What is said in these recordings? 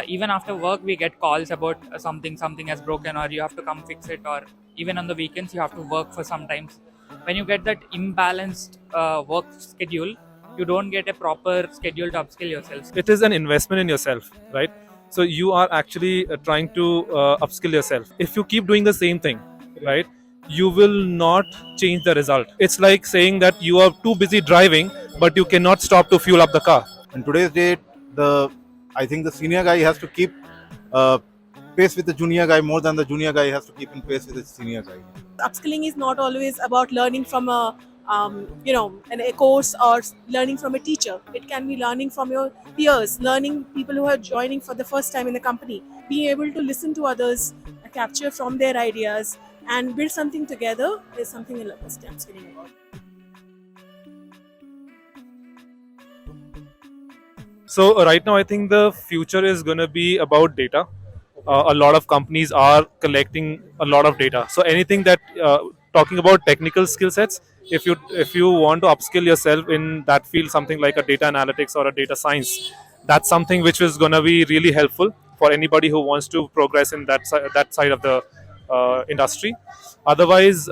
Even after work we get calls about something has broken, or you have to come fix it, or even on the weekends you have to work for sometimes. When you get that imbalanced work schedule, you don't get a proper schedule to upskill yourself. It is an investment in yourself, right? So you are actually trying to upskill yourself. If you keep doing the same thing, right, you will not change the result. It's like saying that you are too busy driving but you cannot stop to fuel up the car. In today's date, the I think the senior guy has to keep uh, pace with the junior guy more than the junior guy has to keep in pace with the senior guy. Upskilling is not always about learning from a course or learning from a teacher. It can be learning from your peers, learning people who are joining for the first time in the company, being able to listen to others, capture from their ideas, and build something together is something I love upskilling about. So right now, I think the future is going to be about data. A lot of companies are collecting a lot of data. So anything that talking about technical skill sets, if you want to upskill yourself in that field, something like a data analytics or a data science, that's something which is going to be really helpful for anybody who wants to progress in that side of the industry. Otherwise,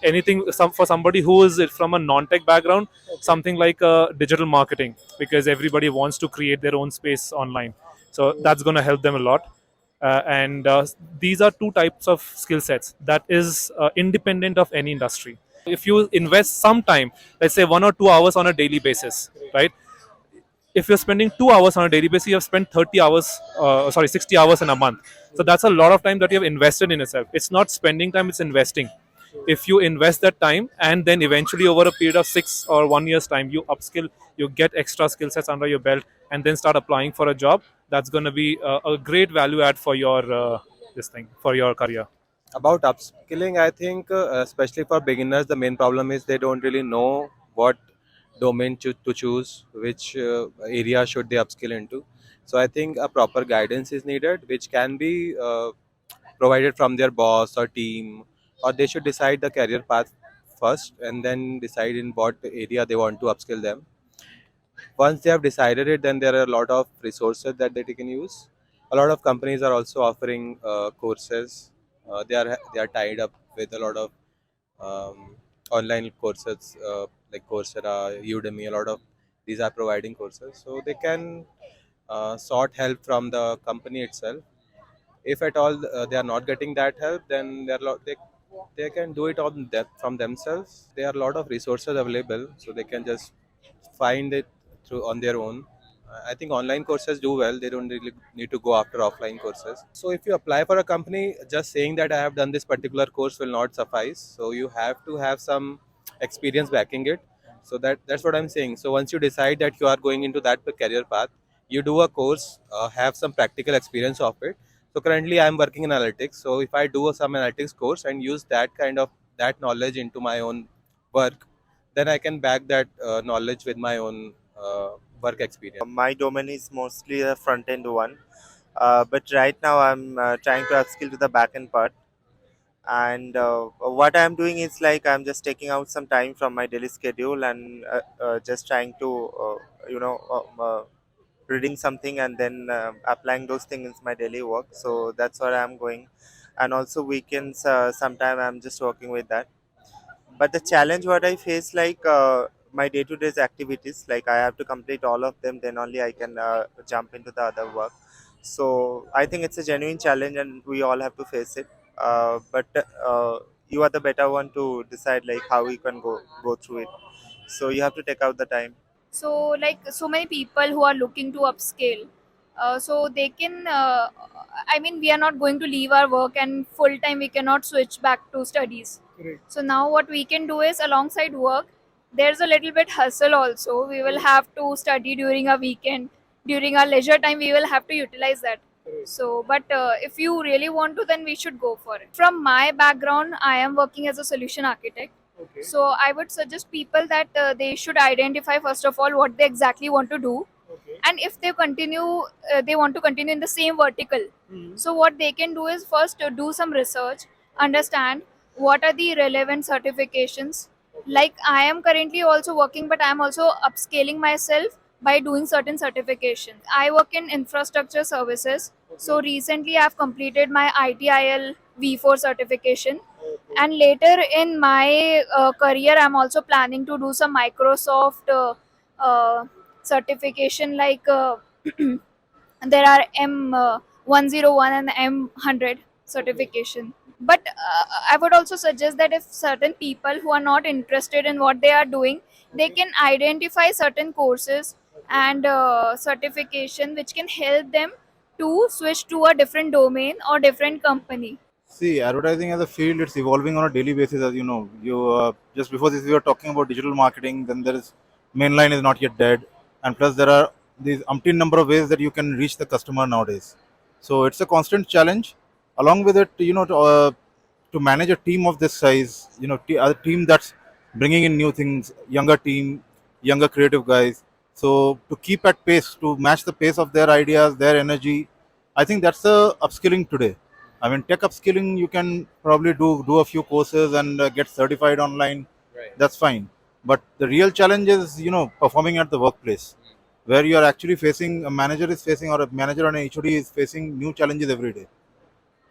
anything for somebody who is from a non-tech background, something like digital marketing, because everybody wants to create their own space online. So that's going to help them a lot. And these are two types of skill sets that is independent of any industry. If you invest some time, let's say 1 or 2 hours on a daily basis, right? If you're spending 2 hours on a daily basis, you have spent 30 hours, 60 hours in a month. So that's a lot of time that you have invested in yourself. It's not spending time, it's investing. If you invest that time and then eventually over a period of 6 or 1 year's time, you upskill, you get extra skill sets under your belt, and then start applying for a job, that's going to be a great value add for your for your career. About upskilling, I think especially for beginners, the main problem is they don't really know what domain to choose, which area should they upskill into. So I think a proper guidance is needed, which can be provided from their boss or team, or they should decide the career path first and then decide in what area they want to upskill them. Once they have decided it, then there are a lot of resources that they can use. A lot of companies are also offering courses. They are tied up with a lot of online courses like Coursera, Udemy. A lot of these are providing courses, so they can sought help from the company itself. If at all they are not getting that help, then they can do it on from themselves. There are a lot of resources available, so they can just find it through on their own. I think online courses do well. They don't really need to go after offline courses. So if you apply for a company, just saying that I have done this particular course will not suffice. So you have to have some experience backing it. So that's what I'm saying. So once you decide that you are going into that career path, you do a course, have some practical experience of it. So currently I'm working in analytics. So if I do some analytics course and use that knowledge into my own work, then I can back that knowledge with my own work experience. My domain is mostly a front end one, but right now I'm trying to upskill to the back end part. And what I'm doing is like I'm just taking out some time from my daily schedule and just trying to reading something and then applying those things in my daily work. So that's what I'm going. And also weekends, sometime I'm just working with that. But the challenge what I face, like my day-to-day activities, like I have to complete all of them, then only I can jump into the other work. So I think it's a genuine challenge and we all have to face it. But you are the better one to decide like how you can go through it, so you have to take out the time. So like so many people who are looking to upscale, so they can I mean we are not going to leave our work and full time we cannot switch back to studies. Correct. So now what we can do is alongside work there's a little bit hustle also. We will have to study during a weekend, during our leisure time we will have to utilize that. So but if you really want to, then we should go for it. From my background, I am working as a solution architect. Okay. So I would suggest people that they should identify first of all what they exactly want to do. Okay. And if they want to continue in the same vertical. Mm-hmm. So what they can do is first do some research, understand what are the relevant certifications. Like I am currently also working, but I am also upscaling myself by doing certain certifications. I work in infrastructure services. So recently I've completed my ITIL V4 certification. And later in my career, I'm also planning to do some Microsoft certification, like there are M101 and M100 certification. But I would also suggest that if certain people who are not interested in what they are doing, they can identify certain courses and certification which can help them to switch to a different domain or different company. See, advertising as a field, it's evolving on a daily basis, as you know. You just before this, we were talking about digital marketing. Then there is mainline is not yet dead, and plus there are these umpteen number of ways that you can reach the customer nowadays. So it's a constant challenge. Along with it, to manage a team of this size, a team that's bringing in new things, younger team, younger creative guys. So to keep at pace, to match the pace of their ideas, their energy, I think that's the upskilling today. I mean, tech upskilling, you can probably do a few courses and get certified online. Right. That's fine. But the real challenge is, performing at the workplace, where you are actually facing a manager is facing, or a manager and an HOD is facing new challenges every day.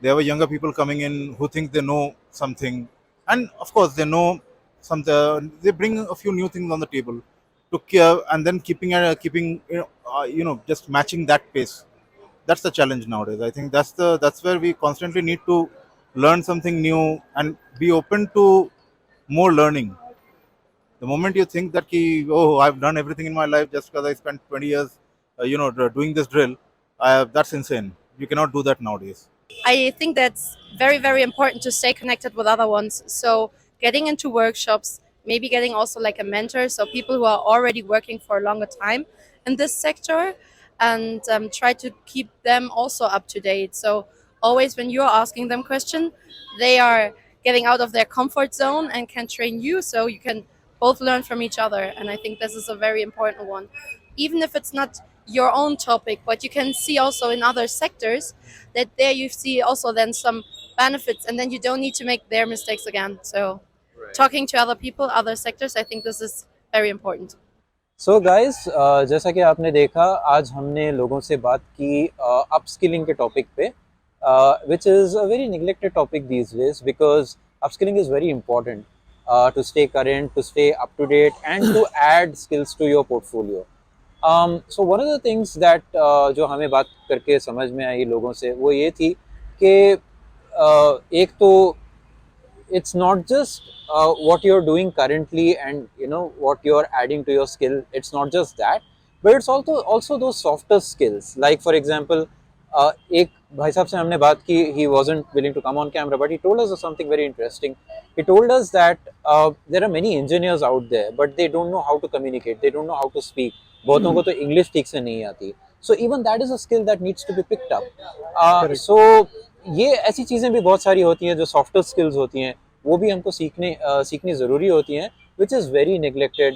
There were younger people coming in who think they know something, and of course they know something. They bring a few new things on the table to care, and then keeping just matching that pace. That's the challenge nowadays. I think that's where we constantly need to learn something new and be open to more learning. The moment you think that oh, I've done everything in my life just because I spent 20 years doing this drill, that's insane. You cannot do that nowadays. I think that's very, very important to stay connected with other ones. So getting into workshops, maybe getting also like a mentor, so people who are already working for a longer time in this sector, and try to keep them also up to date. So always when you're asking them question, they are getting out of their comfort zone and can train you, so you can both learn from each other. And I think this is a very important one. Even if it's not your own topic, but you can see also in other sectors that there you see also then some benefits, and then you don't need to make their mistakes again. So talking to other people, other sectors, I think this is very important. So guys, जैसा कि आपने देखा, आज हमने लोगों से बात की अपस्किलिंग के टॉपिक पे, which is a very neglected topic these days, because upskilling is very important to stay current, to stay up to date and to add skills to your portfolio. So one of the things that जो हमें बात करके समझ में आई लोगों से, वो ये थी कि एक तो it's not just what you're doing currently and what you're adding to your skill. It's not just that, but it's also those softer skills. Like for example, एक भाई साहब से हमने बात की, he wasn't willing to come on camera, but he told us something very interesting. He told us that there are many engineers out there, but they don't know how to communicate, they don't know how to speak. बहुतों को तो English ठीक से नहीं आती. So even that is a skill that needs to be picked up. So ये ऐसी चीज़ें भी बहुत सारी होती हैं जो सॉफ्टर स्किल्स होती हैं, वो भी हमको सीखनी ज़रूरी होती हैं, which is very neglected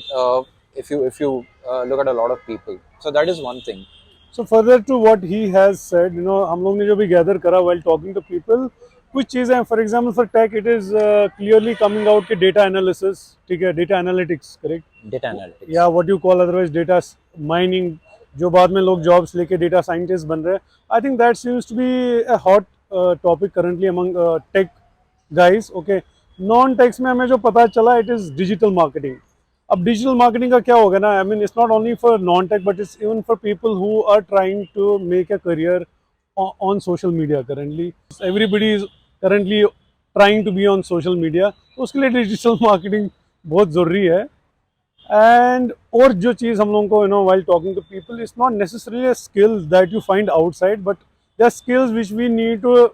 if you look at a lot of people. So that is one thing. So further to what he has said, हम लोग ने जो भी gather करा while talking to people, कुछ चीज़ें, for example for tech it is clearly coming out कि data analysis, ठीक है, data analytics, correct? Data analytics. Yeah, what you call otherwise data mining, जो बाद में लोग jobs लेके data scientists बन रहे हैं. I think that seems to be a hot topic currently among tech guys. Okay, non-techs में हमें जो पता चला, it is digital marketing. अब digital marketing का क्या होगा ना, I mean it's not only for non-tech but it's even for people who are trying to make a career on social media currently. Everybody is currently trying to be on social media, तो उसके लिए digital marketing बहुत ज़रूरी है. And और जो चीज़ हम लोगों को while talking to people, it's not necessarily a skill that you find outside, but there are skills which we need to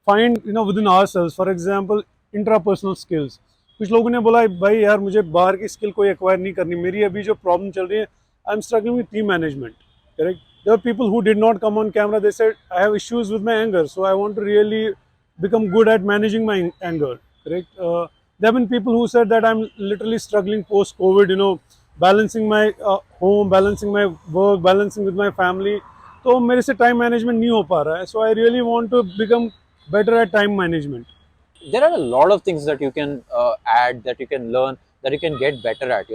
find within ourselves. For example, intrapersonal skills. कुछ लोगों ने बोला भाई यार मुझे बाहर की स्किल कोई एक्वायर नहीं करनी, मेरी अभी जो प्रॉब्लम चल रही है, I am struggling with team management, correct. There are people who did not come on camera, they said I have issues with my anger, so I want to really become good at managing my anger, correct. There have been people who said that I'm literally struggling post COVID, balancing my home, balancing my work, balancing with my family, तो मेरे से time management नहीं हो पा रहा है, so I really want to become better at time management. There are a lot of things that you can add, that you can learn, that you can get better at.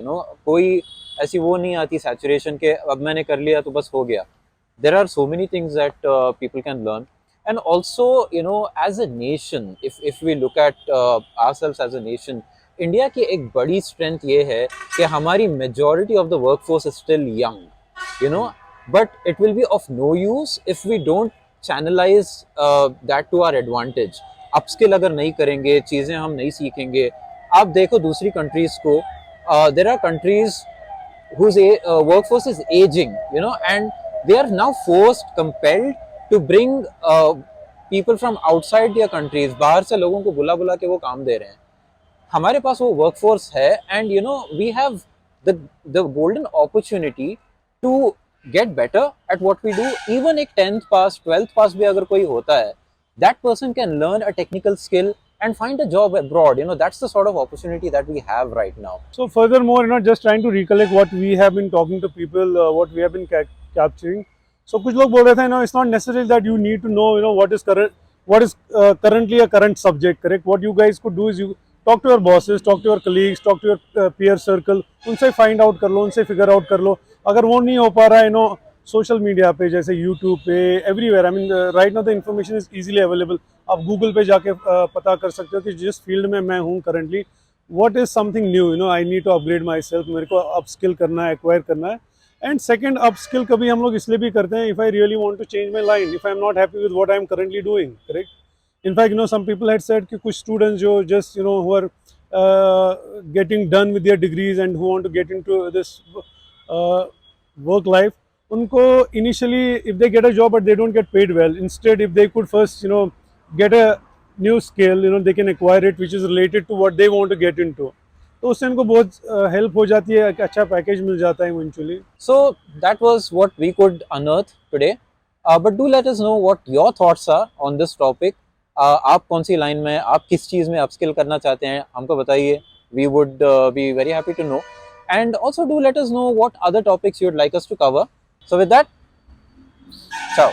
कोई ऐसी वो नहीं आती सैचुरेशन के अब मैंने कर लिया तो बस हो गया. There are so many things that people can learn. And also, you know, as a nation, if we look at ourselves as a nation, India की एक बड़ी strength ये है कि हमारी majority of the workforce is still young, you know, but it will be of no use if we don't channelize that to our advantage. Upskill अगर नहीं करेंगे, चीज़ें हम नहीं सीखेंगे. आप देखो दूसरी countries को, there are countries whose workforce is aging, you know, and they are now compelled to bring people from outside their countries. बाहर से लोगों को बुला बुला के वो काम दे रहे हैं. हमारे पास वो workforce है, and you know we have the golden opportunity to get better at what we do. Even एक 10th pass 12th pass भी अगर कोई होता है, that person can learn a technical skill and find a job abroad. You know, that's the sort of opportunity that we have right now. So furthermore, you know, just trying to recollect what we have been talking to people, what we have been capturing. So कुछ लोग बोल रहे थे, you know, it's not necessary that you need to know, you know, what is currently a current subject, correct? What you guys could do is you talk to your bosses, talk to your colleagues, talk to your peer circle, उनसे find out कर लो, उनसे figure out कर लो. अगर वो नहीं हो पा रहा है, you know, सोशल मीडिया पे जैसे यूट्यूब पे everywhere, I mean right now the information is easily available. आप गूगल पे जाके पता कर सकते हो कि जिस फील्ड में मैं हूँ currently, what is something new, you know, I need to upgrade myself, मेरे को अपस्किल करना है, एक्वायर करना है. एंड सेकंड, अपस्किल कभी हम लोग इसलिए भी करते हैं, if I really want to change my line, if I am not happy with what I am currently doing, correct. In fact you know some people had said कि कुछ स्टूडेंट्स जो just you know who are getting done with their degrees and who want to get into this work life, उनको initially if they get a job but they don't get paid well, instead if they could first, you know, get a new skill, you know, they can acquire it which is related to what they want to get into, तो उससे उनको बहुत help हो जाती है, एक अच्छा package मिल जाता है eventually. So that was what we could unearth today, but do let us know what your thoughts are on this topic. आप कौन सी लाइन में, आप किस चीज़ में अपस्किल करना चाहते हैं, हमको बताइए. We would be very happy to know, and also do let us know what other topics you would like us to cover. So with that, ciao.